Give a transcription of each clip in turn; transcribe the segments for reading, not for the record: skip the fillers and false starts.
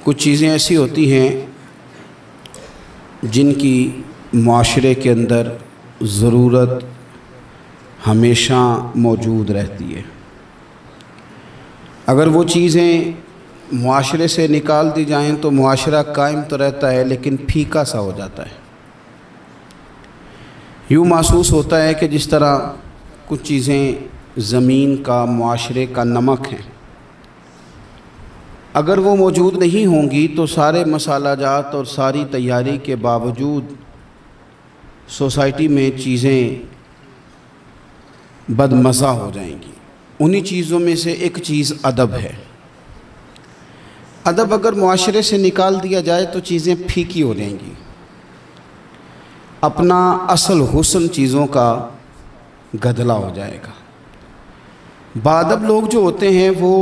کچھ چیزیں ایسی ہوتی ہیں جن کی معاشرے کے اندر ضرورت ہمیشہ موجود رہتی ہے۔ اگر وہ چیزیں معاشرے سے نکال دی جائیں تو معاشرہ قائم تو رہتا ہے لیکن پھیکا سا ہو جاتا ہے۔ یوں محسوس ہوتا ہے کہ جس طرح کچھ چیزیں زمین کا، معاشرے کا نمک ہیں، اگر وہ موجود نہیں ہوں گی تو سارے مسالہ جات اور ساری تیاری کے باوجود سوسائٹی میں چیزیں بدمزہ ہو جائیں گی۔ انہی چیزوں میں سے ایک چیز ادب ہے۔ ادب اگر معاشرے سے نکال دیا جائے تو چیزیں پھیکی ہو جائیں گی، اپنا اصل حسن چیزوں کا گدلا ہو جائے گا۔ باادب لوگ جو ہوتے ہیں وہ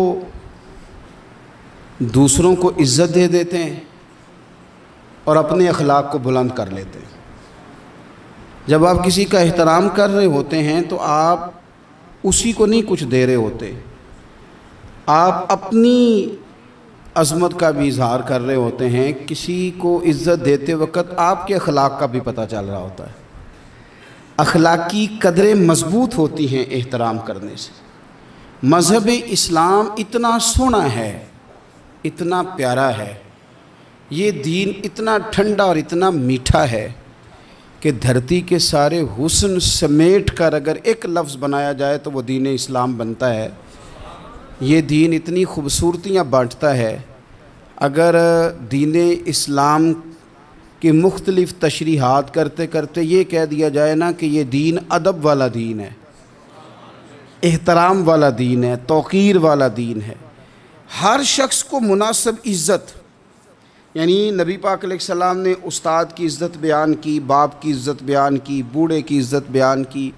دوسروں کو عزت دے دیتے ہیں اور اپنے اخلاق کو بلند کر لیتے ہیں۔ جب آپ کسی کا احترام کر رہے ہوتے ہیں تو آپ اسی کو نہیں کچھ دے رہے ہوتے، آپ اپنی عظمت کا بھی اظہار کر رہے ہوتے ہیں۔ کسی کو عزت دیتے وقت آپ کے اخلاق کا بھی پتہ چل رہا ہوتا ہے۔ اخلاقی قدریں مضبوط ہوتی ہیں احترام کرنے سے۔ مذہب اسلام اتنا سونا ہے، اتنا پیارا ہے، یہ دین اتنا ٹھنڈا اور اتنا میٹھا ہے کہ دھرتی کے سارے حسن سمیٹ کر اگر ایک لفظ بنایا جائے تو وہ دین اسلام بنتا ہے۔ یہ دین اتنی خوبصورتیاں بانٹتا ہے، اگر دین اسلام کی مختلف تشریحات کرتے کرتے یہ کہہ دیا جائے نا کہ یہ دین ادب والا دین ہے، احترام والا دین ہے، توقیر والا دین ہے، ہر شخص کو مناسب عزت، یعنی نبی پاک علیہ السلام نے استاد کی عزت بیان کی، باپ کی عزت بیان کی، بوڑھے کی عزت بیان کی،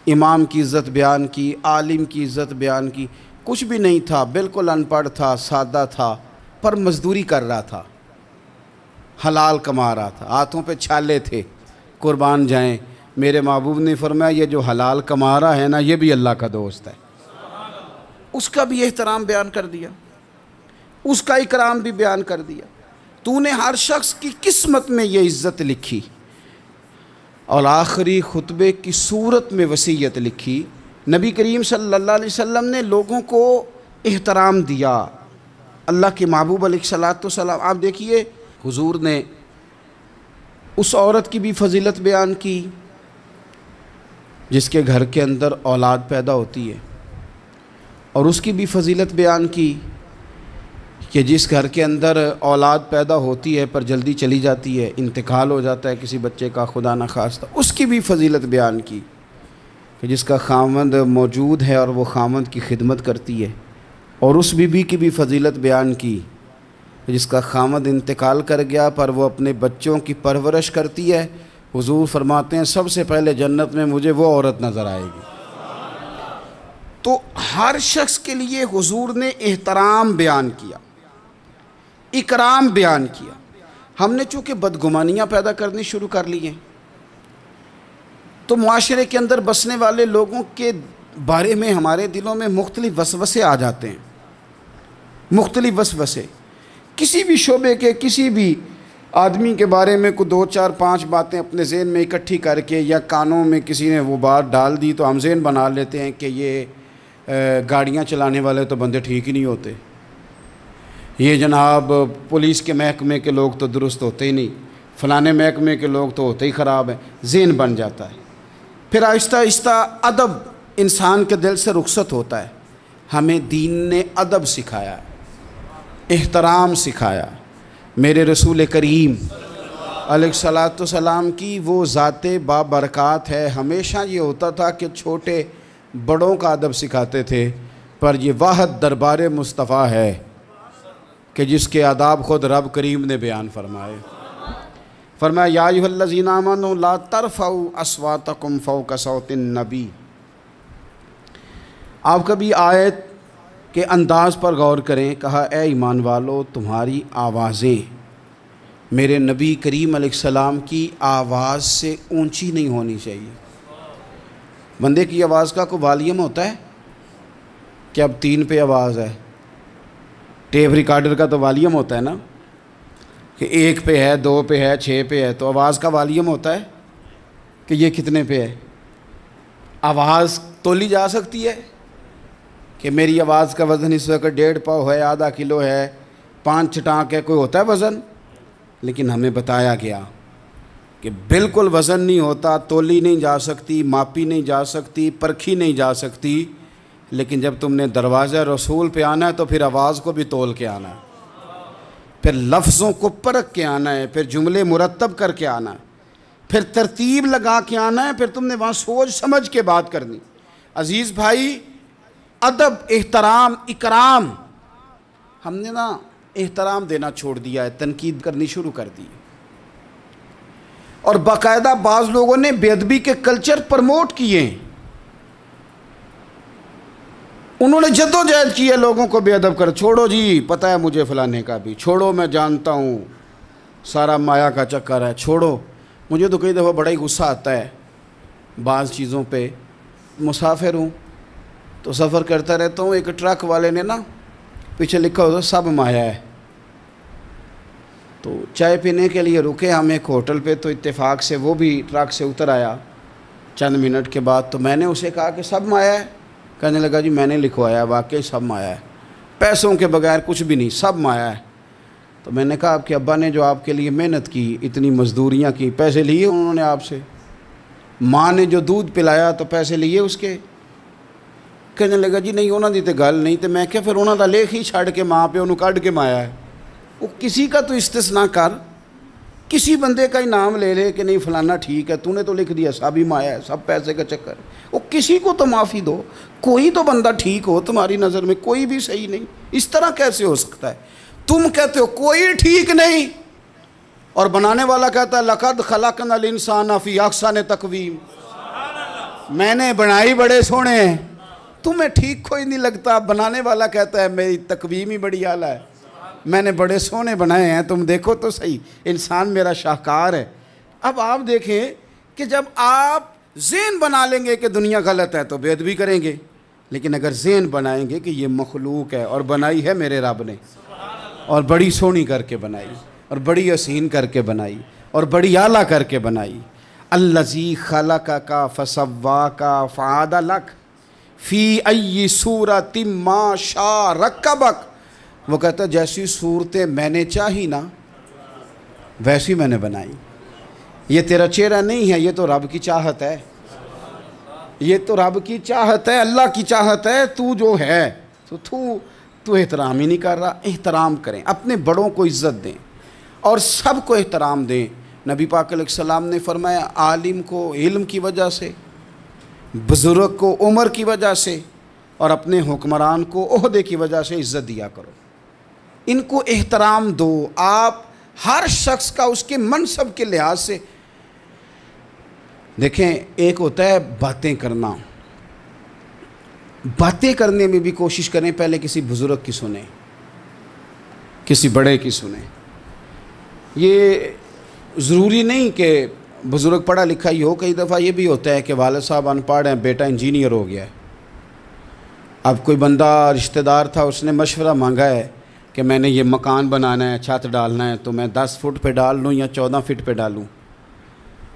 امام کی عزت بیان کی، عالم کی عزت بیان کی۔ کچھ بھی نہیں تھا، بالکل ان پڑھ تھا، سادہ تھا، پر مزدوری کر رہا تھا، حلال کما رہا تھا، ہاتھوں پہ چھالے تھے، قربان جائیں۔ میرے محبوب نے فرمایا یہ جو حلال کما رہا ہے نا یہ بھی اللہ کا دوست ہے۔ اس کا بھی احترام بیان کر دیا، اس کا اکرام بھی بیان کر دیا۔ تو نے ہر شخص کی قسمت میں یہ عزت لکھی اور آخری خطبے کی صورت میں وصیت لکھی۔ نبی کریم صلی اللہ علیہ وسلم نے لوگوں کو احترام دیا، اللہ کے محبوب علیہ السلام۔ آپ دیکھیے حضور نے اس عورت کی بھی فضیلت بیان کی جس کے گھر کے اندر اولاد پیدا ہوتی ہے، اور اس کی بھی فضیلت بیان کی کہ جس گھر کے اندر اولاد پیدا ہوتی ہے پر جلدی چلی جاتی ہے، انتقال ہو جاتا ہے کسی بچے کا خدا نخواستہ، اس کی بھی فضیلت بیان کی کہ جس کا خاوند موجود ہے اور وہ خاوند کی خدمت کرتی ہے، اور اس بیوی کی بھی فضیلت بیان کی جس کا خاوند انتقال کر گیا پر وہ اپنے بچوں کی پرورش کرتی ہے۔ حضور فرماتے ہیں سب سے پہلے جنت میں مجھے وہ عورت نظر آئے گی۔ تو ہر شخص کے لیے حضور نے احترام بیان کیا، اکرام بیان کیا۔ ہم نے چونکہ بدگمانیاں پیدا کرنی شروع کر لی ہیں تو معاشرے کے اندر بسنے والے لوگوں کے بارے میں ہمارے دلوں میں مختلف وسوسے آ جاتے ہیں، مختلف وسوسے۔ کسی بھی شعبے کے کسی بھی آدمی کے بارے میں کوئی 2 4 5 باتیں اپنے ذہن میں اکٹھی کر کے یا کانوں میں کسی نے وہ بات ڈال دی تو ہم ذہن بنا لیتے ہیں کہ یہ گاڑیاں چلانے والے تو بندے ٹھیک ہی نہیں ہوتے، یہ جناب پولیس کے محکمے کے لوگ تو درست ہوتے ہی نہیں، فلانے محکمے کے لوگ تو ہوتے ہی خراب ہیں، ذہن بن جاتا ہے۔ پھر آہستہ آہستہ ادب انسان کے دل سے رخصت ہوتا ہے۔ ہمیں دین نے ادب سکھایا، احترام سکھایا۔ میرے رسول کریم علیہ السلام کی وہ ذات بابرکات ہے، ہمیشہ یہ ہوتا تھا کہ چھوٹے بڑوں کا ادب سکھاتے تھے، پر یہ واحد دربار مصطفیٰ ہے کہ جس کے آداب خود رب کریم نے بیان فرمائے۔ فرمایا یا ایھا الذین آمنوا لا ترفعوا اصواتکم فوق صوت النبی۔ آپ کبھی آیت کے انداز پر غور کریں، کہا اے ایمان والو تمہاری آوازیں میرے نبی کریم علیہ السلام کی آواز سے اونچی نہیں ہونی چاہیے۔ بندے کی آواز کا کوئی والیوم ہوتا ہے کہ اب 3 پہ آواز ہے، ٹیپ ریکارڈر کا تو والیوم ہوتا ہے نا، کہ 1 پہ ہے، 2 پہ ہے، 6 پہ ہے، تو آواز کا والیوم ہوتا ہے کہ یہ کتنے پہ ہے؟ آواز تولی جا سکتی ہے کہ میری آواز کا وزن اس وقت 1.5 پاؤ ہے، آدھا کلو ہے، 5 چٹانک ہے؟ کوئی ہوتا ہے وزن؟ لیکن ہمیں بتایا گیا کہ بالکل وزن نہیں ہوتا، تولی نہیں جا سکتی، ماپی نہیں جا سکتی، پرکھی نہیں جا سکتی، لیکن جب تم نے دروازہ رسول پہ آنا ہے تو پھر آواز کو بھی تول کے آنا ہے، پھر لفظوں کو پرکھ کے آنا ہے، پھر جملے مرتب کر کے آنا ہے، پھر ترتیب لگا کے آنا ہے، پھر تم نے وہاں سوچ سمجھ کے بات کرنی۔ عزیز بھائی، ادب، احترام، اکرام، ہم نے نا احترام دینا چھوڑ دیا ہے، تنقید کرنی شروع کر دی ہے، اور باقاعدہ بعض لوگوں نے بے ادبی کے کلچر پرموٹ کیے ہیں، انہوں نے جدوجہد کی ہے لوگوں کو بے ادب کر۔ چھوڑو جی، پتہ ہے مجھے فلانے کا بھی، چھوڑو میں جانتا ہوں سارا مایا کا چکر ہے، چھوڑو۔ مجھے تو کئی دفعہ بڑا ہی غصہ آتا ہے بعض چیزوں پہ، مسافر ہوں تو سفر کرتا رہتا ہوں، ایک ٹرک والے نے نا پیچھے لکھا ہوتا سب مایا ہے، تو چائے پینے کے لیے رکے ہم ایک ہوٹل پہ، تو اتفاق سے وہ بھی ٹرک سے اتر آیا چند منٹ کے بعد، تو میں نے اسے کہا کہ سب مایا ہے؟ کہنے لگا جی میں نے لکھوایا، واقعی سب مایا ہے، پیسوں کے بغیر کچھ بھی نہیں، سب مایا ہے۔ تو میں نے کہا آپ کے ابا نے جو آپ کے لیے محنت کی، اتنی مزدوریاں کی، پیسے لیے انہوں نے آپ سے؟ ماں نے جو دودھ پلایا تو پیسے لیے اس کے؟ کہنے لگا جی نہیں انہوں دی تے گل نہیں، تو میں کہ پھر انہوں دا لیکھ ہی چھڑ کے ماں پہ انہوں کڈ کے مایا ہے۔ وہ کسی کا تو استثناء کر، کسی بندے کا ہی نام لے لے کہ نہیں فلانا ٹھیک ہے، تو نے تو لکھ دیا سب ہی مایا ہے، سب پیسے کا چکر ہے۔ وہ کسی کو تو معافی دو، کوئی تو بندہ ٹھیک ہو تمہاری نظر میں، کوئی بھی صحیح نہیں۔ اس طرح کیسے ہو سکتا ہے؟ تم کہتے ہو کوئی ٹھیک نہیں، اور بنانے والا کہتا ہے لقد خلقنا الانسان فی احسن تقویم، میں نے بنائی بڑے سونے ہیں، تمہیں ٹھیک کوئی نہیں لگتا، بنانے والا کہتا ہے میری تقویم ہی بڑی اعلیٰ ہے، میں نے بڑے سونے بنائے ہیں، تم دیکھو تو صحیح، انسان میرا شاہکار ہے۔ اب آپ دیکھیں کہ جب آپ ذہن بنا لیں گے کہ دنیا غلط ہے تو بے ادبی کریں گے، لیکن اگر ذہن بنائیں گے کہ یہ مخلوق ہے اور بنائی ہے میرے رب نے، اور بڑی سونی کر کے بنائی، اور بڑی حسین کر کے بنائی، اور بڑی اعلیٰ کر کے بنائی، الذی خلقک فسواک فعدلک فی ای صورت ما شاء رکبک، وہ کہتا ہے جیسی صورتیں میں نے چاہی نا ویسی میں نے بنائی۔ یہ تیرا چہرہ نہیں ہے، یہ تو رب کی چاہت ہے، یہ تو رب کی چاہت ہے، اللہ کی چاہت ہے، تو جو ہے تو احترام ہی نہیں کر رہا۔ احترام کریں، اپنے بڑوں کو عزت دیں اور سب کو احترام دیں۔ نبی پاک علیہ السلام نے فرمایا عالم کو علم کی وجہ سے، بزرگ کو عمر کی وجہ سے، اور اپنے حکمران کو عہدے کی وجہ سے عزت دیا کرو، ان کو احترام دو۔ آپ ہر شخص کا اس کے منصب کے لحاظ سے دیکھیں، ایک ہوتا ہے باتیں کرنا، باتیں کرنے میں بھی کوشش کریں پہلے کسی بزرگ کی سنیں، کسی بڑے کی سنیں۔ یہ ضروری نہیں کہ بزرگ پڑھا لکھا ہی ہو، کئی دفعہ یہ بھی ہوتا ہے کہ والد صاحب ان پڑھ ہیں، بیٹا انجینئر ہو گیا ہے۔ اب کوئی بندہ رشتہ دار تھا، اس نے مشورہ مانگا ہے کہ میں نے یہ مکان بنانا ہے، چھت ڈالنا ہے، تو میں 10 فٹ پہ ڈال لوں یا 14 فٹ پہ ڈالوں؟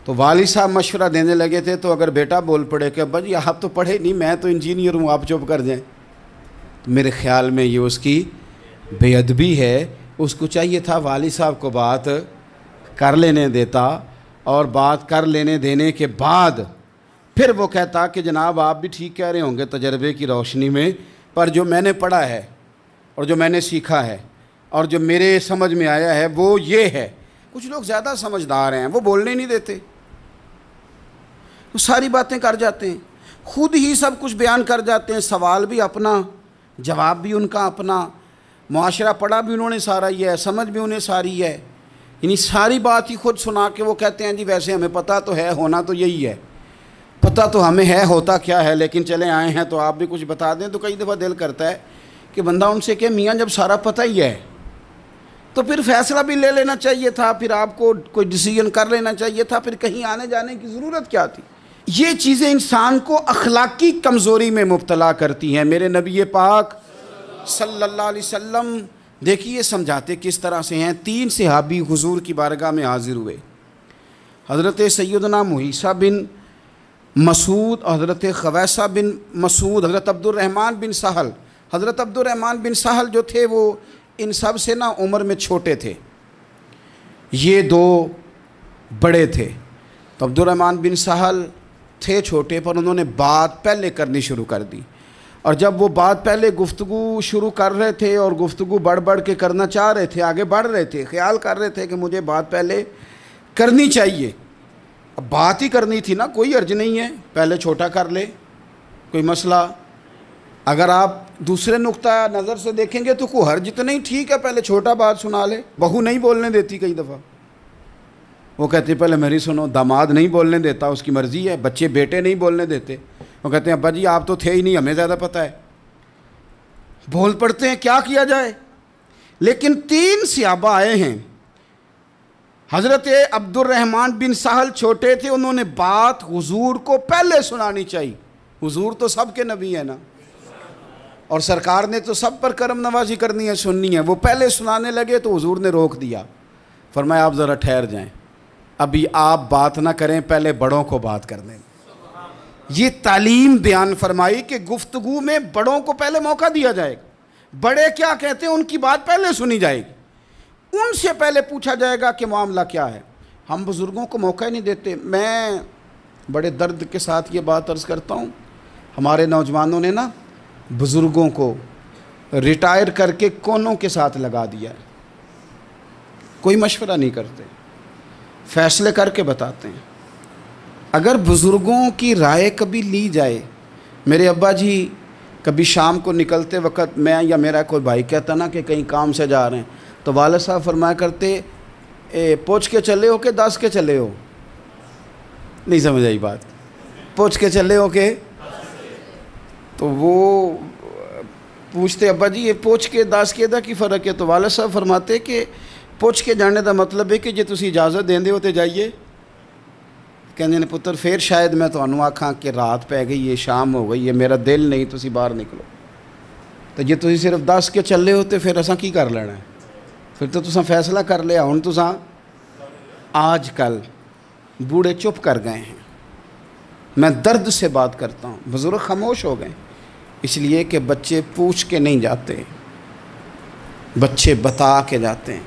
تو والد صاحب مشورہ دینے لگے تھے، تو اگر بیٹا بول پڑے کہ ابا جی آپ تو پڑھے نہیں، میں تو انجینئر ہوں، آپ چپ کر جائیں، تو میرے خیال میں یہ اس کی بے ادبی ہے۔ اس کو چاہیے تھا والد صاحب کو بات کر لینے دیتا، اور بات کر لینے دینے کے بعد پھر وہ کہتا کہ جناب آپ بھی ٹھیک کہہ رہے ہوں گے تجربے کی روشنی میں، پر جو میں نے پڑھا ہے اور جو میں نے سیکھا ہے اور جو میرے سمجھ میں آیا ہے وہ یہ ہے۔ کچھ لوگ زیادہ سمجھدار ہیں، وہ بولنے نہیں دیتے، وہ ساری باتیں کر جاتے ہیں، خود ہی سب کچھ بیان کر جاتے ہیں، سوال بھی اپنا، جواب بھی ان کا اپنا، معاشرہ پڑھا بھی انہوں نے سارا ہی ہے، سمجھ بھی انہیں ساری ہے، یعنی ساری بات ہی خود سنا کے وہ کہتے ہیں جی ویسے ہمیں پتہ تو ہے، ہونا تو یہی ہے، پتہ تو ہمیں ہے ہوتا کیا ہے، لیکن چلے آئے ہیں تو آپ بھی کچھ بتا دیں۔ تو کئی دفعہ دل کرتا ہے کہ بندہ ان سے کہ میاں جب سارا پتہ ہی ہے تو پھر فیصلہ بھی لے لینا چاہیے تھا، پھر آپ کو کوئی ڈیسیژن کر لینا چاہیے تھا، پھر کہیں آنے جانے کی ضرورت کیا تھی؟ یہ چیزیں انسان کو اخلاقی کمزوری میں مبتلا کرتی ہیں۔ میرے نبی پاک صلی اللہ علیہ وسلم دیکھیے سمجھاتے کس طرح سے ہیں۔ 3 صحابی حضور کی بارگاہ میں حاضر ہوئے، حضرت سیدنا محیصہ بن مسعود، حضرت خویصہ بن مسعود، حضرت عبد الرحمن بن سہل۔ حضرت عبد الرحمن بن سہل جو تھے وہ ان سب سے عمر میں چھوٹے تھے، یہ 2 بڑے تھے۔ تو عبد الرحمن بن سہل تھے چھوٹے، پر انہوں نے بات پہلے کرنی شروع کر دی، اور جب وہ بات پہلے گفتگو شروع کر رہے تھے اور گفتگو بڑھ کے کرنا چاہ رہے تھے، آگے بڑھ رہے تھے، خیال کر رہے تھے کہ مجھے بات پہلے کرنی چاہیے، اب بات ہی کرنی تھی نا، کوئی حرج نہیں ہے، پہلے چھوٹا کر لے، کوئی مسئلہ۔ اگر آپ دوسرے نقطہ نظر سے دیکھیں گے تو کوئی حرج تو نہیں، ٹھیک ہے پہلے چھوٹا بات سنا لے۔ بہو نہیں بولنے دیتی کئی دفعہ، وہ کہتے پہلے میری سنو، داماد نہیں بولنے دیتا، اس کی مرضی ہے، بچے بیٹے نہیں بولنے دیتے، وہ کہتے ہیں ابا جی آپ تو تھے ہی نہیں، ہمیں زیادہ پتہ ہے، بول پڑتے ہیں، کیا کیا جائے۔ لیکن 3 صحابہ آئے ہیں، حضرت عبد الرحمن بن سہل چھوٹے تھے، انہوں نے بات حضور کو پہلے سنانی چاہیے، حضور تو سب کے نبی ہیں نا، اور سرکار نے تو سب پر کرم نوازی کرنی ہے، سننی ہے۔ وہ پہلے سنانے لگے تو حضور نے روک دیا، فرمایا آپ ذرا ٹھہر جائیں، ابھی آپ بات نہ کریں، پہلے بڑوں کو بات کر دیں۔ یہ تعلیم بیان فرمائی کہ گفتگو میں بڑوں کو پہلے موقع دیا جائے گا، بڑے کیا کہتے ہیں ان کی بات پہلے سنی جائے گی، ان سے پہلے پوچھا جائے گا کہ معاملہ کیا ہے۔ ہم بزرگوں کو موقع نہیں دیتے۔ میں بڑے درد کے ساتھ یہ بات عرض کرتا ہوں، ہمارے نوجوانوں نے نا بزرگوں کو ریٹائر کر کے کونوں کے ساتھ لگا دیا ہے، کوئی مشورہ نہیں کرتے، فیصلے کر کے بتاتے ہیں۔ اگر بزرگوں کی رائے کبھی لی جائے، میرے ابا جی کبھی شام کو نکلتے وقت میں یا میرا کوئی بھائی کہتا نا کہ کہیں کام سے جا رہے ہیں، تو والد صاحب فرمایا کرتے پوچھ کے چلے ہو کہ 10 کے چلے ہو؟ نہیں سمجھ آئی بات، پوچھ کے چلے ہو کہ؟ تو وہ پوچھتے ابا جی یہ پوچھ کے 10 کے دا کی فرق ہے؟ تو والد صاحب فرماتے کہ پوچھ کے جانے دا مطلب ہے کہ جی تسی اجازت دیندے ہو تے جائیے۔ کہنے نے پتر پھر شاید میں تانوں آکھاں کہ رات پہ گئی ہے، شام ہو گئی ہے، میرا دل نہیں، تسی باہر نکلو۔ تو جی تسی صرف 10 کے چلے ہو تے پھر اساں کی کر لینا ہے؟ پھر تو تساں فیصلہ کر لیا، ہن تساں۔ آج کل بوڑھے چپ کر گئے ہیں، میں درد سے بات کرتا ہوں، بزرگ خاموش ہو گئے، اس لیے کہ بچے پوچھ کے نہیں جاتے، بچے بتا کے جاتے ہیں۔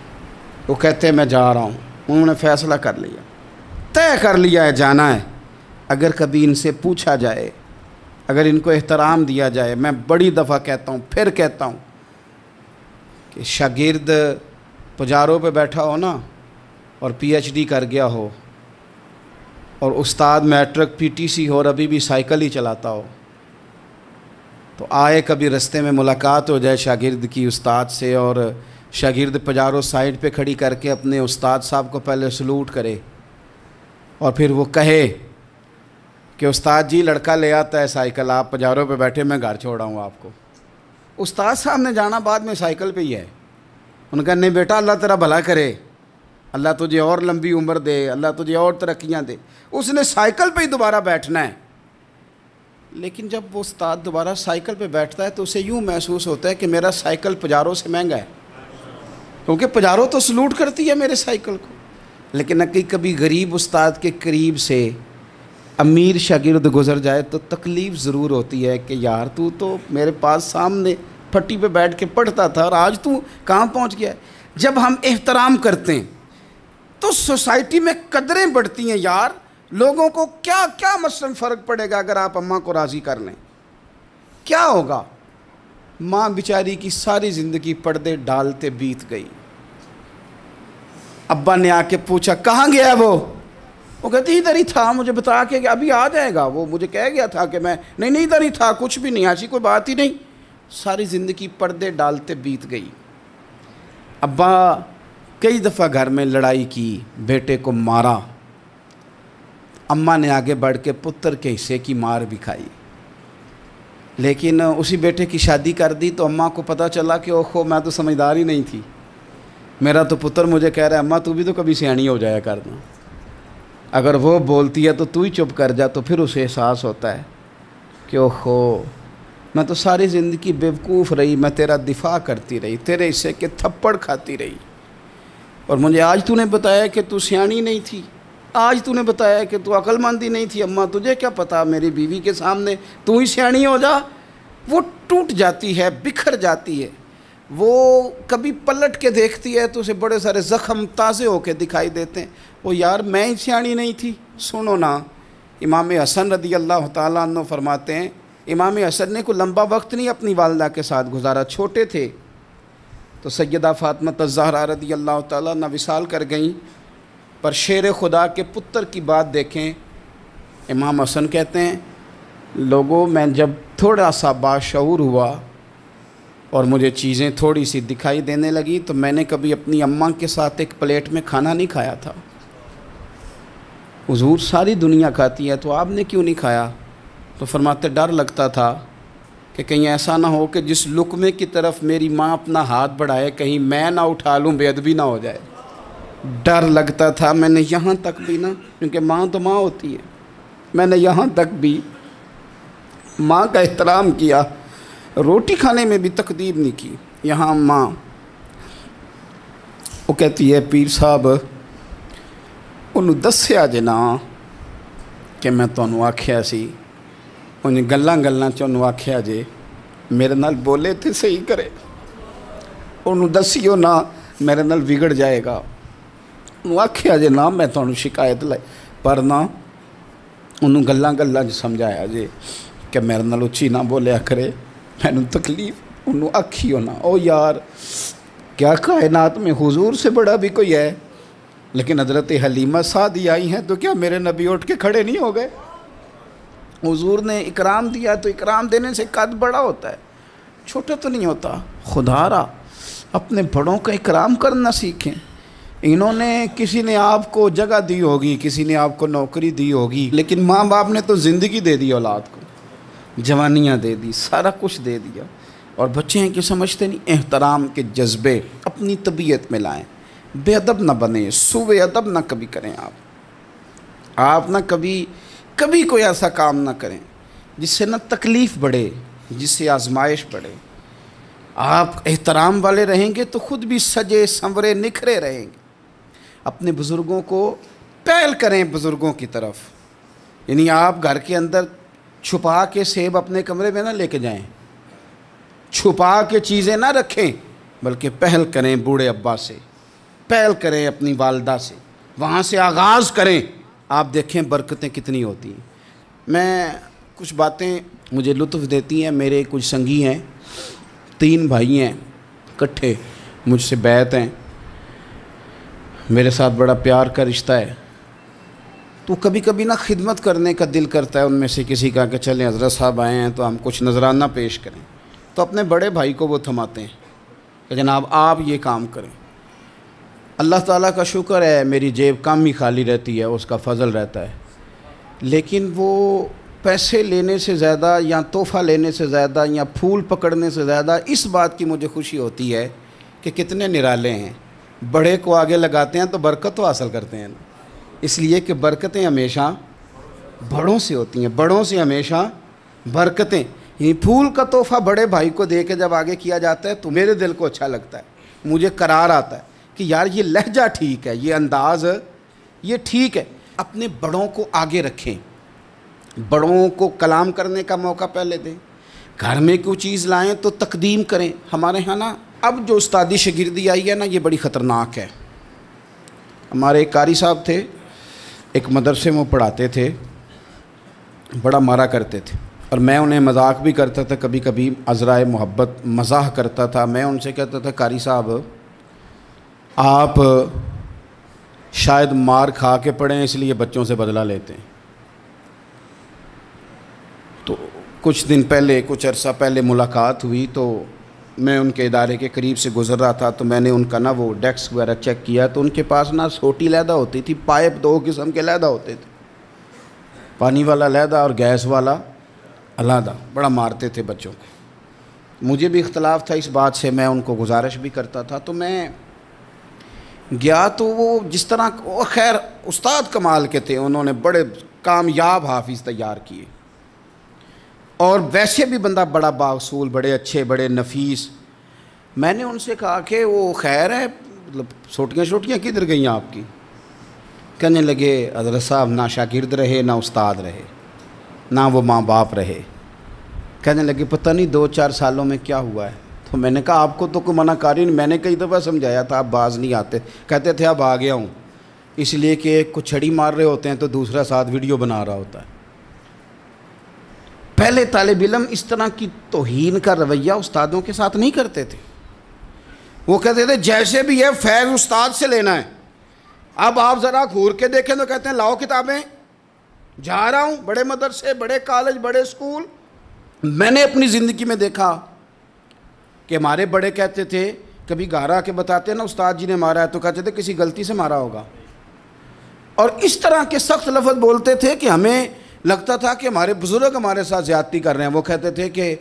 وہ کہتے ہیں میں جا رہا ہوں، انہوں نے فیصلہ کر لیا، طے کر لیا ہے جانا ہے۔ اگر کبھی ان سے پوچھا جائے، اگر ان کو احترام دیا جائے، میں بڑی دفعہ کہتا ہوں، پھر کہتا ہوں کہ شاگرد پجاروں پہ بیٹھا ہو نا اور PhD کر گیا ہو، اور استاد میٹرک PTC ہو اور ابھی بھی سائیکل ہی چلاتا ہو، تو آئے کبھی رستے میں ملاقات ہو جائے شاگرد کی استاد سے، اور شاگرد پجاروں سائڈ پہ کھڑی کر کے اپنے استاد صاحب کو پہلے سلوٹ کرے، اور پھر وہ کہے کہ استاد جی لڑکا لے آتا ہے سائیکل، آپ پجاروں پہ بیٹھے، میں گھر چھوڑا ہوں آپ کو۔ استاد صاحب نے جانا بعد میں سائیکل پہ ہی ہے، ان کا نہیں بیٹا اللہ تیرا بھلا کرے، اللہ تجھے اور لمبی عمر دے، اللہ تجھے اور ترقیاں دے، اس نے سائیکل پہ ہی دوبارہ بیٹھنا ہے۔ لیکن جب وہ استاد دوبارہ سائیکل پہ بیٹھتا ہے تو اسے یوں محسوس ہوتا ہے کہ میرا سائیکل پجاروں سے مہنگا ہے، کیونکہ پجاروں تو سلوٹ کرتی ہے میرے سائیکل کو۔ لیکن کبھی غریب استاد کے قریب سے امیر شاگرد گزر جائے تو تکلیف ضرور ہوتی ہے کہ یار تو میرے پاس سامنے پھٹی پہ بیٹھ کے پڑھتا تھا اور آج تو کہاں پہنچ گیا ہے۔ جب ہم احترام کرتے ہیں تو سوسائٹی میں قدریں بڑھتی ہیں یار۔ لوگوں کو کیا مثلاً فرق پڑے گا اگر آپ اماں کو راضی کر لیں؟ کیا ہوگا؟ ماں بیچاری کی ساری زندگی پردے ڈالتے بیت گئی، ابا نے آ کے پوچھا کہاں گیا وہ کہتی ادھر ہی تھا، مجھے بتا کے کہ ابھی آ جائے گا، وہ مجھے کہہ گیا تھا کہ میں نہیں ادھر ہی تھا، کچھ بھی نہیں، ایسی کوئی بات ہی نہیں۔ ساری زندگی پردے ڈالتے بیت گئی۔ ابا کئی دفعہ گھر میں لڑائی کی، بیٹے کو مارا، اماں نے آگے بڑھ کے پتر کے حصے کی مار بھی کھائی، لیکن اسی بیٹے کی شادی کر دی تو اماں کو پتہ چلا کہ اوہو میں تو سمجھدار ہی نہیں تھی، میرا تو پتر مجھے کہہ رہا ہے اماں تو بھی تو کبھی سیانی ہو جایا کرنا، اگر وہ بولتی ہے تو ہی چپ کر جا، تو پھر اسے احساس ہوتا ہے کہ اوہو میں تو ساری زندگی بیوقوف رہی، میں تیرا دفاع کرتی رہی، تیرے حصے کے تھپڑ کھاتی رہی، اور مجھے آج تو نے بتایا کہ تو سیانی نہیں تھی، آج تو نے بتایا کہ تو عقل مندی نہیں تھی، اماں تجھے کیا پتا، میری بیوی کے سامنے تو ہی سیانی ہو جا۔ وہ ٹوٹ جاتی ہے، بکھر جاتی ہے، وہ کبھی پلٹ کے دیکھتی ہے تو اسے بڑے سارے زخم تازے ہو کے دکھائی دیتے ہیں، وہ یار میں ہی سیانی نہیں تھی۔ سنو نا، امام حسن رضی اللہ تعالیٰ عنہ فرماتے ہیں، امام حسن نے کوئی لمبا وقت نہیں اپنی والدہ کے ساتھ گزارا، چھوٹے تھے تو سیدہ فاطمہ الزہرا رضی اللہ تعالیٰ عنہ وصال کر گئیں، پر شیر خدا کے پتر کی بات دیکھیں، امام حسن کہتے ہیں لوگوں میں جب تھوڑا سا باشعور ہوا اور مجھے چیزیں تھوڑی سی دکھائی دینے لگی تو میں نے کبھی اپنی اماں کے ساتھ ایک پلیٹ میں کھانا نہیں کھایا تھا۔ حضور ساری دنیا کھاتی ہے تو آپ نے کیوں نہیں کھایا؟ تو فرماتے ڈر لگتا تھا کہ کہیں ایسا نہ ہو کہ جس لقمے کی طرف میری ماں اپنا ہاتھ بڑھائے کہیں میں نہ اٹھا لوں، بے ادبی نہ ہو جائے۔ ڈر لگتا تھا، میں نے یہاں تک بھی نا، کیونکہ ماں تو ماں ہوتی ہے، میں نے یہاں تک بھی ماں کا احترام کیا، روٹی کھانے میں بھی تقدیر نہیں کی۔ یہاں ماں وہ کہتی ہے پیر صاحب انہوں دسیا جے نا کہ میں تانوں آکھیا سی، انہیں گلاں گلاں چ انہوں آکھیا جے میرے نال بولے تھے صحیح کرے، انہوں دسیو نا میرے نال بگڑ جائے گا، انہوں آکھیا جے نا میں تانوں شکایت لائی، پر نہ انہوں گلاں گلاں چ سمجھایا جے کہ میرے نال اچھی نہ بولیا کرے، میں تکلیف انہوں آکھیو نا۔ او یار کیا کائنات میں حضور سے بڑا بھی کوئی ہے؟ لیکن حضرت حلیمہ سعدی آئی ہیں تو کیا میرے نبی اٹھ کے کھڑے نہیں ہو گئے؟ حضور نے اکرام دیا تو اکرام دینے سے قد بڑا ہوتا ہے، چھوٹا تو نہیں ہوتا۔ خدا را اپنے بڑوں کا اکرام کرنا سیکھیں۔ انہوں نے کسی نے آپ کو جگہ دی ہوگی، کسی نے آپ کو نوکری دی ہوگی، لیکن ماں باپ نے تو زندگی دے دی اولاد کو، جوانیاں دے دی، سارا کچھ دے دیا، اور بچے ہیں کہ سمجھتے نہیں۔ احترام کے جذبے اپنی طبیعت میں لائیں، بے ادب نہ بنیں، سوء ادب نہ کبھی کریں، آپ نہ کبھی کوئی ایسا کام نہ کریں جس سے نہ تکلیف بڑھے، جس سے آزمائش بڑھے۔ آپ احترام والے رہیں گے تو خود بھی سجے سنورے نکھرے رہیں گے۔ اپنے بزرگوں کو پہل کریں بزرگوں کی طرف، یعنی آپ گھر کے اندر چھپا کے سیب اپنے کمرے میں نہ لے کے جائیں، چھپا کے چیزیں نہ رکھیں، بلکہ پہل کریں بوڑھے ابا سے، پہل کریں اپنی والدہ سے، وہاں سے آغاز کریں، آپ دیکھیں برکتیں کتنی ہوتی ہیں۔ میں کچھ باتیں مجھے لطف دیتی ہیں، میرے کچھ سنگی ہیں، 3 بھائی ہیں اکٹھے، مجھ سے بیعت ہیں، میرے ساتھ بڑا پیار کا رشتہ ہے، تو کبھی کبھی نا خدمت کرنے کا دل کرتا ہے ان میں سے کسی کا کہ چلیں حضرت صاحب آئے ہیں تو ہم کچھ نذرانہ پیش کریں، تو اپنے بڑے بھائی کو وہ تھماتے ہیں کہ جناب آپ یہ کام کریں۔ اللہ تعالیٰ کا شکر ہے میری جیب کم ہی خالی رہتی ہے، اس کا فضل رہتا ہے، لیکن وہ پیسے لینے سے زیادہ یا تحفہ لینے سے زیادہ یا پھول پکڑنے سے زیادہ اس بات کی مجھے خوشی ہوتی ہے کہ کتنے نرالے ہیں، بڑے کو آگے لگاتے ہیں تو برکت تو حاصل کرتے ہیں نا، اس لیے کہ برکتیں ہمیشہ بڑوں سے ہوتی ہیں، بڑوں سے ہمیشہ برکتیں۔ یہ پھول کا تحفہ بڑے بھائی کو دے کے جب آگے کیا جاتا ہے تو میرے دل کو اچھا لگتا ہے، مجھے قرار آتا ہے کہ یار یہ لہجہ ٹھیک ہے، یہ انداز یہ ٹھیک ہے۔ اپنے بڑوں کو آگے رکھیں، بڑوں کو کلام کرنے کا موقع پہلے دیں، گھر میں کوئی چیز لائیں تو تقدیم کریں۔ ہمارے ہاں نا اب جو استادی شاگردی آئی ہے نا یہ بڑی خطرناک ہے۔ ہمارے ایک قاری صاحب تھے، ایک مدرسے میں پڑھاتے تھے، بڑا مارا کرتے تھے، اور میں انہیں مذاق بھی کرتا تھا، کبھی کبھی عذرائے محبت مزاح کرتا تھا۔ میں ان سے کہتا تھا قاری صاحب آپ شاید مار کھا کے پڑھیں اس لیے بچوں سے بدلہ لیتے ہیں۔ تو کچھ دن پہلے، کچھ عرصہ پہلے ملاقات ہوئی تو میں ان کے ادارے کے قریب سے گزر رہا تھا، تو میں نے ان کا نا وہ ڈیسک وغیرہ چیک کیا تو ان کے پاس نا سوٹی علیحدہ ہوتی تھی، پائپ 2 قسم کے علیحدہ ہوتے تھے، پانی والا علیحدہ اور گیس والا علیحدہ، بڑا مارتے تھے بچوں کو۔ مجھے بھی اختلاف تھا اس بات سے، میں ان کو گزارش بھی کرتا تھا، تو میں گیا تو وہ جس طرح وہ خیر استاد کمال کے تھے، انہوں نے بڑے کامیاب حافظ تیار کیے، اور ویسے بھی بندہ بڑا بااصول، بڑے اچھے، بڑے نفیس۔ میں نے ان سے کہا کہ وہ خیر ہے، مطلب چھوٹیاں کدھر گئیں آپ کی؟ کہنے لگے حضرت صاحب نہ شاگرد رہے، نہ استاد رہے، نہ وہ ماں باپ رہے۔ کہنے لگے پتہ نہیں 2-4 سالوں میں کیا ہوا ہے۔ تو میں نے کہا آپ کو تو کوئی منع کاری نہیں، میں نے کئی دفعہ سمجھایا تھا، آپ باز نہیں آتے۔ کہتے تھے اب آ گیا ہوں، اس لیے کہ ایک کو چھڑی مار رہے ہوتے ہیں تو دوسرا ساتھ ویڈیو بنا رہا ہوتا ہے۔ پہلے طالب علم اس طرح کی توہین کا رویہ استادوں کے ساتھ نہیں کرتے تھے۔ وہ کہتے تھے جیسے بھی ہے فیض استاد سے لینا ہے۔ اب آپ ذرا گھور کے دیکھیں تو کہتے ہیں لاؤ کتابیں، جا رہا ہوں بڑے مدرسے، بڑے کالج، بڑے اسکول۔ میں نے اپنی زندگی میں دیکھا کہ ہمارے بڑے کہتے تھے، کبھی گھر آ کے بتاتے نا استاد جی نے مارا ہے، تو کہتے تھے کسی غلطی سے مارا ہوگا، اور اس طرح کے سخت لفظ بولتے تھے کہ ہمیں لگتا تھا کہ ہمارے بزرگ ہمارے ساتھ زیادتی کر رہے ہیں۔ وہ کہتے تھے کہ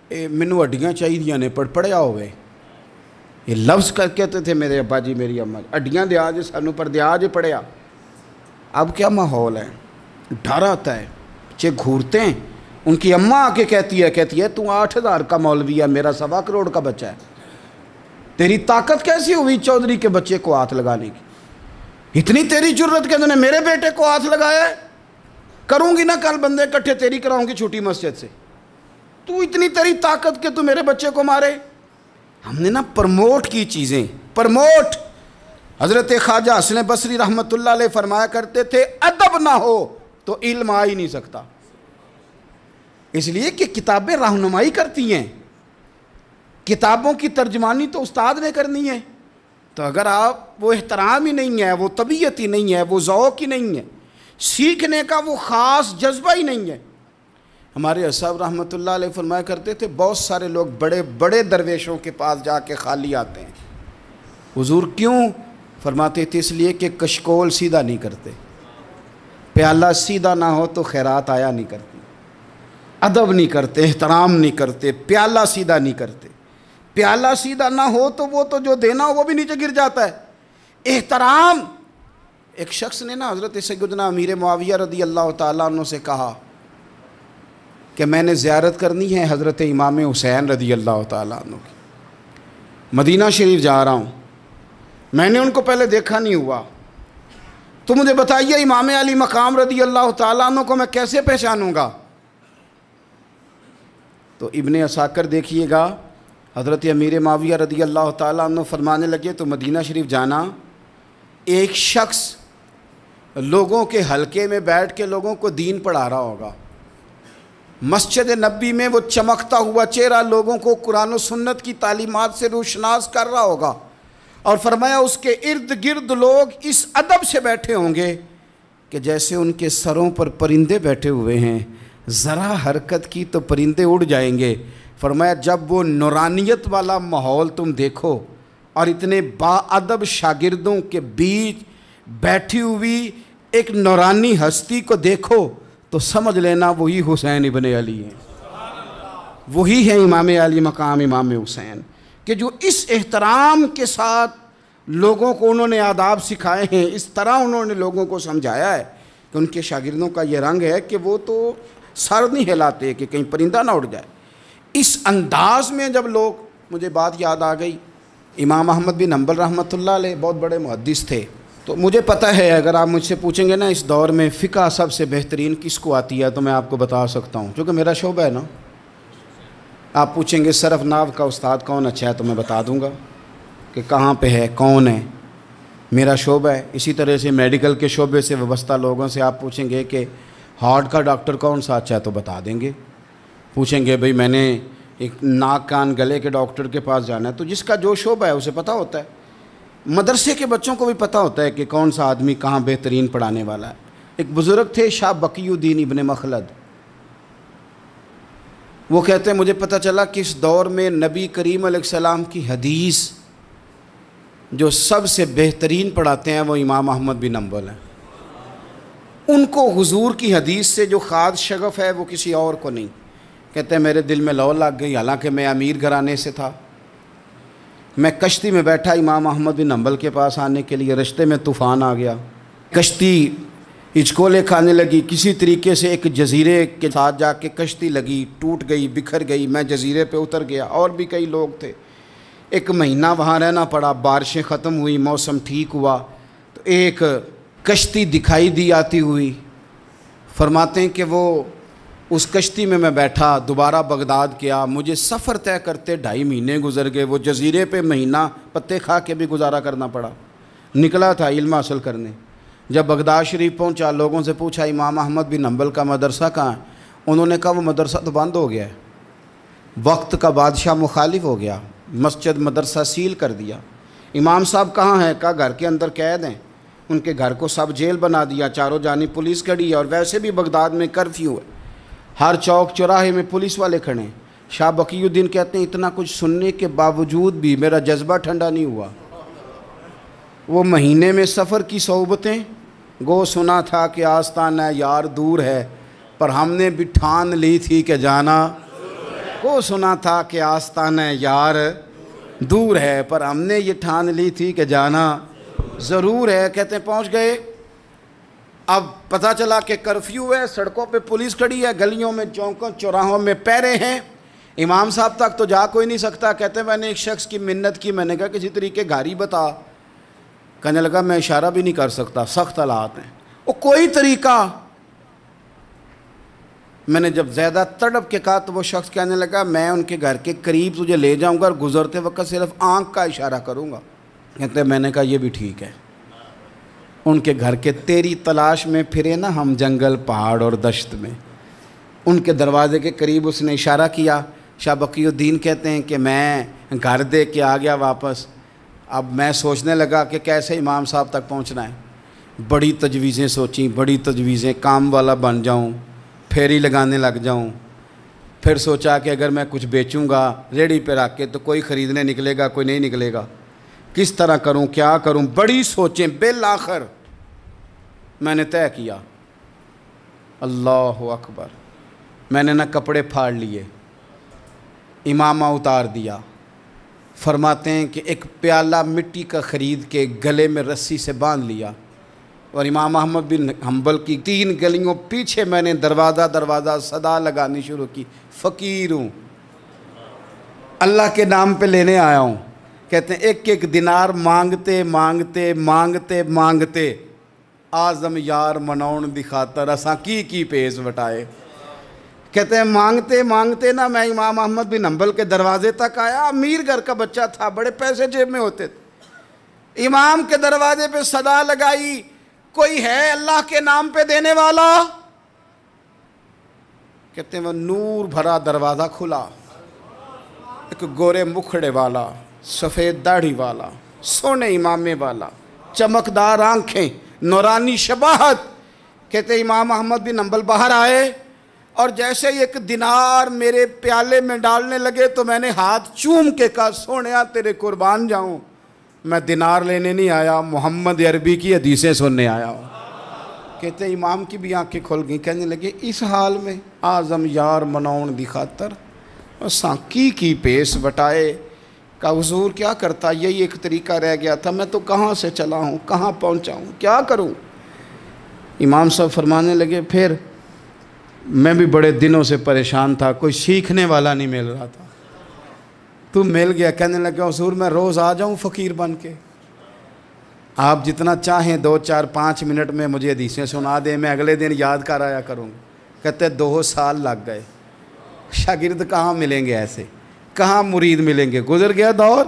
مینوں ہڈیاں چاہیے نے پڑھیا ہوئے، یہ لفظ کہتے تھے میرے ابا جی میری اماں جی، ہڈیاں دیا جی سانوں پر دیا جی پڑھیا۔ اب کیا ماحول ہے، ڈر آتا ہے، بچے گھورتے ہیں۔ ان کی اماں آ کے کہتی ہے تو 8,000 کا مولوی ہے، میرا 1.25 کروڑ کا بچہ ہے، تیری طاقت کیسی ہوئی چودھری کے بچے کو ہاتھ لگانے کی؟ اتنی تیری جرت کہ نے میرے بیٹے کو ہاتھ لگایا ہے؟ کروں گی نا کل بندے اکٹھے تیری کراؤں گی چھوٹی مسجد سے، تو اتنی تیری طاقت کہ تو میرے بچے کو مارے۔ ہم نے نا پرموٹ کی چیزیں، پرموٹ۔ حضرت خواجہ حسن بصری رحمۃ اللہ علیہ فرمایا کرتے تھے ادب نہ ہو تو علم آ ہی نہیں سکتا، اس لیے کہ کتابیں رہنمائی کرتی ہیں، کتابوں کی ترجمانی تو استاد نے کرنی ہے۔ تو اگر آپ وہ احترام ہی نہیں ہے، وہ طبیعت ہی نہیں ہے، وہ ذوق ہی نہیں ہے، سیکھنے کا وہ خاص جذبہ ہی نہیں ہے۔ ہمارے صاحب رحمۃ اللہ علیہ فرمایا کرتے تھے بہت سارے لوگ بڑے بڑے درویشوں کے پاس جا کے خالی آتے ہیں۔ حضور کیوں؟ فرماتے تھے اس لیے کہ کشکول سیدھا نہیں کرتے، پیالہ سیدھا نہ ہو تو خیرات آیا نہیں کرتی، ادب نہیں کرتے، احترام نہیں کرتے، پیالہ سیدھا نہیں کرتے۔ پیالہ سیدھا نہ ہو تو وہ تو جو دینا ہو وہ بھی نیچے گر جاتا ہے۔ احترام، ایک شخص نے نا حضرت سیدنا امیر معاویہ رضی اللہ تعالیٰ عنہ سے کہا کہ میں نے زیارت کرنی ہے حضرت امام حسین رضی اللہ تعالیٰ عنہ کی، مدینہ شریف جا رہا ہوں، میں نے ان کو پہلے دیکھا نہیں ہوا، تو مجھے بتائیے امام علی مقام رضی اللہ تعالیٰ عنہ کو میں کیسے پہچانوں گا؟ تو ابن عساکر دیکھیے گا، حضرت امیر معاویہ رضی اللہ تعالیٰ عنہ فرمانے لگے تو مدینہ شریف جانا، ایک شخص لوگوں کے حلقے میں بیٹھ کے لوگوں کو دین پڑھا رہا ہوگا، مسجد نبی میں وہ چمکتا ہوا چہرہ لوگوں کو قرآن و سنت کی تعلیمات سے روشناس کر رہا ہوگا، اور فرمایا اس کے ارد گرد لوگ اس ادب سے بیٹھے ہوں گے کہ جیسے ان کے سروں پر پرندے بیٹھے ہوئے ہیں، ذرا حرکت کی تو پرندے اڑ جائیں گے۔ فرمایا جب وہ نورانیت والا ماحول تم دیکھو اور اتنے با ادب شاگردوں کے بیچ بیٹھی ہوئی ایک نورانی ہستی کو دیکھو تو سمجھ لینا وہی حسین ابن علی ہیں، وہی ہے امام علی مقام امام حسین، کہ جو اس احترام کے ساتھ لوگوں کو انہوں نے آداب سکھائے ہیں، اس طرح انہوں نے لوگوں کو سمجھایا ہے کہ ان کے شاگردوں کا یہ رنگ ہے کہ وہ تو سر نہیں ہلاتے کہ کہیں پرندہ نہ اڑ جائے۔ اس انداز میں جب لوگ، مجھے بات یاد آ گئی، امام احمد بن حنبل رحمۃ اللہ علیہ بہت بڑے محدث تھے، تو مجھے پتہ ہے اگر آپ مجھ سے پوچھیں گے نا اس دور میں فقہ سب سے بہترین کس کو آتی ہے تو میں آپ کو بتا سکتا ہوں، کیونکہ میرا شعبہ ہے نا۔ آپ پوچھیں گے صرف ناو کا استاد کون اچھا ہے تو میں بتا دوں گا کہ کہاں پہ ہے، کون ہے، میرا شعبہ ہے۔ اسی طرح سے میڈیکل کے شعبے سے وابستہ لوگوں سے آپ پوچھیں گے کہ ہارٹ کا ڈاکٹر کون سا اچھا ہے تو بتا دیں گے۔ پوچھیں گے بھئی میں نے ایک ناک کان گلے کے ڈاکٹر کے پاس جانا ہے، تو جس کا جو شعبہ ہے اسے پتہ ہوتا ہے۔ مدرسے کے بچوں کو بھی پتہ ہوتا ہے کہ کون سا آدمی کہاں بہترین پڑھانے والا ہے۔ ایک بزرگ تھے شاہ بقی الدین ابن مخلد، وہ کہتے ہیں مجھے پتہ چلا کہ اس دور میں نبی کریم علیہ السلام کی حدیث جو سب سے بہترین پڑھاتے ہیں وہ امام احمد بن حنبل ہیں۔ ان کو حضور کی حدیث سے جو خاص شغف ہے وہ کسی اور کو نہیں۔ کہتے ہیں میرے دل میں لو لگ گئی، حالانکہ میں امیر گھرانے سے تھا، میں کشتی میں بیٹھا امام احمد بن حنبل کے پاس آنے کے لیے، رشتے میں طوفان آ گیا، کشتی ہچکولے کھانے لگی، کسی طریقے سے ایک جزیرے کے ساتھ جا کے کشتی لگی، ٹوٹ گئی، بکھر گئی، میں جزیرے پہ اتر گیا، اور بھی کئی لوگ تھے۔ ایک مہینہ وہاں رہنا پڑا، بارشیں ختم ہوئی، موسم ٹھیک ہوا تو ایک کشتی دکھائی دی آتی ہوئی۔ فرماتے ہیں کہ وہ اس کشتی میں بیٹھا، دوبارہ بغداد کیا، مجھے سفر طے کرتے 2.5 مہینے گزر گئے، وہ جزیرے پہ مہینہ پتے کھا کے بھی گزارا کرنا پڑا۔ نکلا تھا علم حاصل کرنے، جب بغداد شریف پہنچا، لوگوں سے پوچھا امام احمد بن حنبل کا مدرسہ کہاں ہے؟ انہوں نے کہا وہ مدرسہ تو بند ہو گیا ہے، وقت کا بادشاہ مخالف ہو گیا، مسجد مدرسہ سیل کر دیا۔ امام صاحب کہاں ہیں؟ کہا گھر کے اندر قید ہیں۔ ان کے گھر کو سب جیل بنا دیا، چاروں جانب پولیس کھڑی ہے، اور ویسے بھی بغداد میں کرفیو ہے، ہر چوک چوراہے میں پولیس والے کھڑے ہیں۔ شاہ بقی الدین کہتے ہیں اتنا کچھ سننے کے باوجود بھی میرا جذبہ ٹھنڈا نہیں ہوا۔ وہ مہینے میں سفر کی صحبتیں، گو سنا تھا کہ آستانہ یار دور ہے، پر ہم نے بھی ٹھان لی تھی کہ جانا۔ گو سنا تھا کہ آستانہ یار دور ہے، پر ہم نے یہ ٹھان لی تھی کہ جانا ضرور ہے۔ کہتے ہیں پہنچ گئے، اب پتہ چلا کہ کرفیو ہے، سڑکوں پہ پولیس کھڑی ہے، گلیوں میں چوکوں چوراہوں میں پہرے ہیں، امام صاحب تک تو جا کوئی نہیں سکتا۔ کہتے ہیں میں نے ایک شخص کی منت کی، میں نے کہا کسی طریقے گاڑی بتا۔ کہنے لگا میں اشارہ بھی نہیں کر سکتا، سخت حالات ہیں۔ وہ کوئی طریقہ، میں نے جب زیادہ تڑپ کے کہا تو وہ شخص کہنے لگا میں ان کے گھر کے قریب تجھے لے جاؤں گا اور گزرتے وقت صرف آنکھ کا اشارہ کروں گا۔ کہتے ہیں میں نے کہا یہ بھی ٹھیک ہے۔ ان کے گھر کے تیری تلاش میں پھرے نا ہم جنگل پہاڑ اور دشت میں، ان کے دروازے کے قریب اس نے اشارہ کیا۔ شاہ بقی الدین کہتے ہیں کہ میں گھر دے کے آ گیا واپس۔ اب میں سوچنے لگا کہ کیسے امام صاحب تک پہنچنا ہے، بڑی تجویزیں سوچیں، بڑی تجویزیں، کام والا بن جاؤں، پھیری لگانے لگ جاؤں۔ پھر سوچا کہ اگر میں کچھ بیچوں گا ریڑھی پہ رکھ کے تو کوئی خریدنے نکلے گا، کوئی نہیں نکلے گا، کس طرح کروں، کیا کروں، بڑی سوچیں۔ بالآخر میں نے طے کیا، اللہ اکبر، میں نے نہ کپڑے پھاڑ لیے، امامہ اتار دیا۔ فرماتے ہیں کہ ایک پیالہ مٹی کا خرید کے گلے میں رسی سے باندھ لیا، اور امام احمد بن حنبل کی 3 گلیوں پیچھے میں نے دروازہ دروازہ صدا لگانی شروع کی، فقیر ہوں، اللہ کے نام پہ لینے آیا ہوں۔ کہتے ہیں ایک ایک دینار مانگتے مانگتے مانگتے مانگتے آزم یار مناؤن دی خاطر اساں کی پیز وٹائے۔ کہتے ہیں مانگتے مانگتے نا میں امام احمد بن حنبل کے دروازے تک آیا۔ امیر گھر کا بچہ تھا، بڑے پیسے جیب میں ہوتے تھے۔ امام کے دروازے پہ صدا لگائی، کوئی ہے اللہ کے نام پہ دینے والا؟ کہتے ہیں وہ نور بھرا دروازہ کھلا، ایک گورے مکھڑے والا، سفید داڑھی والا، سونے امامے والا، چمکدار آنکھیں، نورانی شباہت۔ کہتے امام احمد بن حنبل باہر آئے، اور جیسے ہی 1 دینار میرے پیالے میں ڈالنے لگے تو میں نے ہاتھ چوم کے کہا سونیا تیرے قربان جاؤں، میں دینار لینے نہیں آیا، محمد عربی کی حدیثیں سننے آیا ہوں۔ کہتے امام کی بھی آنکھیں کھل گئیں، کہنے لگے اس حال میں آزم یار مناؤن دی خاطر اساں کی پیس وٹائے۔ کہا حضور کیا کرتا، یہی ایک طریقہ رہ گیا تھا، میں تو کہاں سے چلا ہوں، کہاں پہنچا ہوں، کیا کروں؟ امام صاحب فرمانے لگے پھر میں بھی بڑے دنوں سے پریشان تھا، کوئی سیکھنے والا نہیں مل رہا تھا، تو مل گیا۔ کہنے لگا حضور میں روز آ جاؤں فقیر بن کے، آپ جتنا چاہیں 2 4 5 منٹ میں مجھے حدیثیں سنا دیں، میں اگلے دن یاد کر آیا کروں گا۔ کہتے 2 سال لگ گئے، شاگرد کہاں ملیں گے ایسے، کہاں مرید ملیں گے، گزر گیا دور۔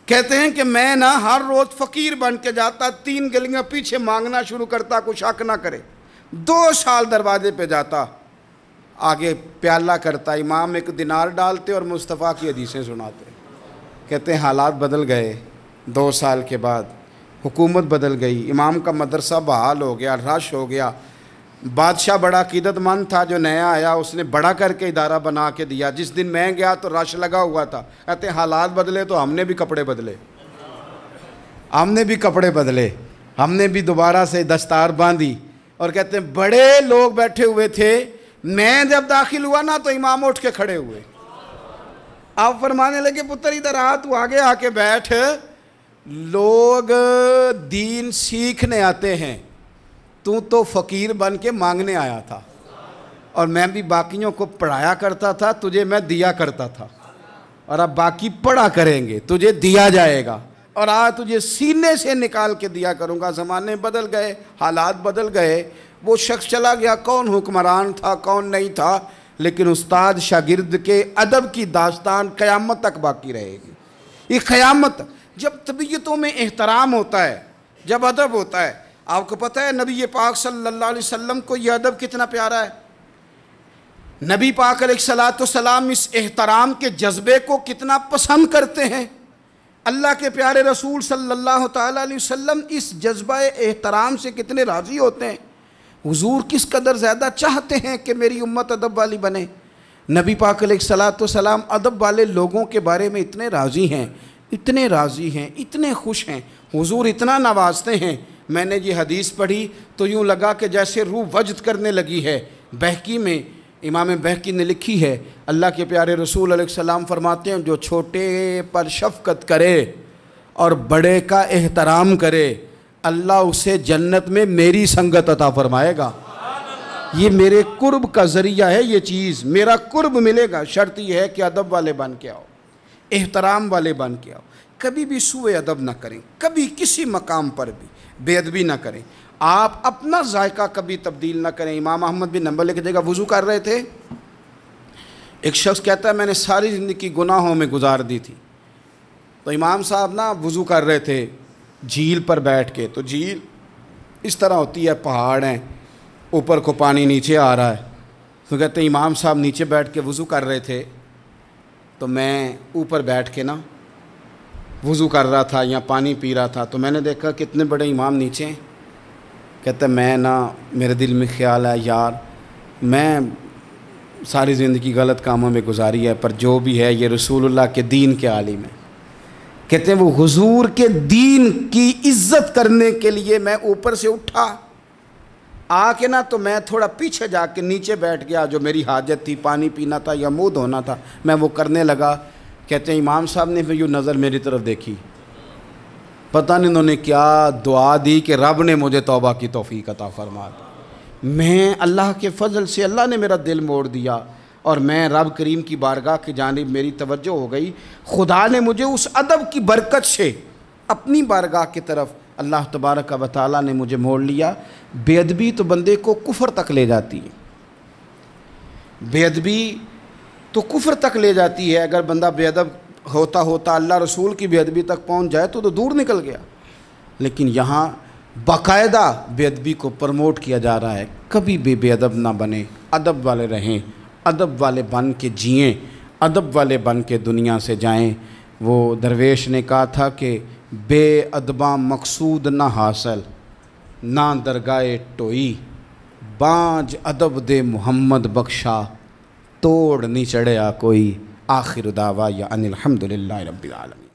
کہتے ہیں کہ میں نا ہر روز فقیر بن کے جاتا، 3 گلیاں پیچھے مانگنا شروع کرتا، کوئی شک نہ کرے۔ 2 سال دروازے پہ جاتا، آگے پیالہ کرتا، امام 1 دینار ڈالتے اور مصطفیٰ کی حدیثیں سناتے۔ کہتے ہیں حالات بدل گئے، 2 سال کے بعد حکومت بدل گئی، امام کا مدرسہ بحال ہو گیا، رش ہو گیا۔ بادشاہ بڑا عقیدت مند تھا، جو نیا آیا اس نے بڑا کر کے ادارہ بنا کے دیا۔ جس دن میں گیا تو رش لگا ہوا تھا۔ کہتے ہیں حالات بدلے تو ہم نے بھی کپڑے بدلے، ہم نے بھی دوبارہ سے دستار باندھی، اور کہتے ہیں بڑے لوگ بیٹھے ہوئے تھے، میں جب داخل ہوا نا تو امام اٹھ کے کھڑے ہوئے۔ آپ فرمانے لگے پتر ادھر آ، تو آگے آ کے بیٹھ، لوگ دین سیکھنے آتے ہیں، تو فقیر بن کے مانگنے آیا تھا، اور میں بھی باقیوں کو پڑھایا کرتا تھا، تجھے میں دیا کرتا تھا، اور اب باقی پڑھا کریں گے، تجھے دیا جائے گا، اور آج تجھے سینے سے نکال کے دیا کروں گا۔ زمانے بدل گئے، حالات بدل گئے، وہ شخص چلا گیا، کون حکمران تھا کون نہیں تھا، لیکن استاد شاگرد کے ادب کی داستان قیامت تک باقی رہے گی۔ یہ قیامت جب طبیعتوں میں احترام ہوتا ہے، جب ادب ہوتا ہے۔ آپ کو پتہ ہے نبی پاک صلی اللہ علیہ وسلم کو یہ ادب کتنا پیارا ہے۔ نبی پاک علیہ السلام اس احترام کے جذبے کو کتنا پسند کرتے ہیں۔ اللہ کے پیارے رسول صلی اللہ تعالیٰ علیہ وسلم اس جذبہ احترام سے کتنے راضی ہوتے ہیں۔ حضور کس قدر زیادہ چاہتے ہیں کہ میری امت ادب والی بنے۔ نبی پاک علیہ السلام ادب والے لوگوں کے بارے میں اتنے راضی ہیں، اتنے راضی ہیں، اتنے خوش ہیں، حضور اتنا نوازتے ہیں۔ میں نے یہ حدیث پڑھی تو یوں لگا کہ جیسے روح وجد کرنے لگی ہے۔ بہقی میں امام بہقی نے لکھی ہے، اللہ کے پیارے رسول علیہ السلام فرماتے ہیں جو چھوٹے پر شفقت کرے اور بڑے کا احترام کرے، اللہ اسے جنت میں میری سنگت عطا فرمائے گا۔ یہ میرے قرب کا ذریعہ ہے، یہ چیز میرا قرب ملے گا۔ شرط یہ ہے کہ ادب والے بن کے آؤ، احترام والے بن کے آؤ، کبھی بھی سوء ادب نہ کریں، کبھی کسی مقام پر بھی بے ادبی نہ کریں، آپ اپنا ذائقہ کبھی تبدیل نہ کریں۔ امام احمد بن حنبل ایک جگہ وضو کر رہے تھے، ایک شخص کہتا ہے میں نے ساری زندگی گناہوں میں گزار دی تھی، تو امام صاحب نا وضو کر رہے تھے جھیل پر بیٹھ کے، تو جھیل اس طرح ہوتی ہے، پہاڑ ہیں، اوپر کو پانی نیچے آ رہا ہے، تو کہتے ہیں امام صاحب نیچے بیٹھ کے وضو کر رہے تھے، تو میں اوپر بیٹھ کے نا وضو کر رہا تھا یا پانی پی رہا تھا، تو میں نے دیکھا کتنے بڑے امام نیچے ہیں۔ کہتا ہے میں نا میرے دل میں خیال ہے یار میں ساری زندگی غلط کاموں میں گزاری ہے، پر جو بھی ہے یہ رسول اللہ کے دین کے عالم ہے۔ کہتے ہیں وہ حضور کے دین کی عزت کرنے کے لیے میں اوپر سے اٹھا آ کے نا، تو میں تھوڑا پیچھے جا کے نیچے بیٹھ گیا، جو میری حاجت تھی پانی پینا تھا یا منہ دھونا تھا میں وہ کرنے لگا۔ کہتے ہیں امام صاحب نے پھر یوں نظر میری طرف دیکھی، پتہ نہیں انہوں نے کیا دعا دی کہ رب نے مجھے توبہ کی توفیق عطا فرما دی۔ میں اللہ کے فضل سے اللہ نے میرا دل موڑ دیا، اور میں رب کریم کی بارگاہ کی جانب میری توجہ ہو گئی، خدا نے مجھے اس ادب کی برکت سے اپنی بارگاہ کی طرف اللہ تبارک و تعالیٰ نے مجھے موڑ لیا۔ بے ادبی تو بندے کو کفر تک لے جاتی ہے، بے ادبی تو کفر تک لے جاتی ہے۔ اگر بندہ بے ادب ہوتا ہوتا اللہ رسول کی بے ادبی تک پہنچ جائے تو دور نکل گیا، لیکن یہاں باقاعدہ بے ادبی کو پروموٹ کیا جا رہا ہے۔ کبھی بھی بے ادب نہ بنیں، ادب والے رہیں، ادب والے بن کے جئیں، ادب والے بن کے دنیا سے جائیں۔ وہ درویش نے کہا تھا کہ بے ادباں مقصود نہ حاصل، نہ درگاہ ٹوئی، بانج ادب دے محمد بخشا، توڑ نہیں چڑھیا کوئی۔ آخر دعوایا ان الحمدللہ رب العالمین۔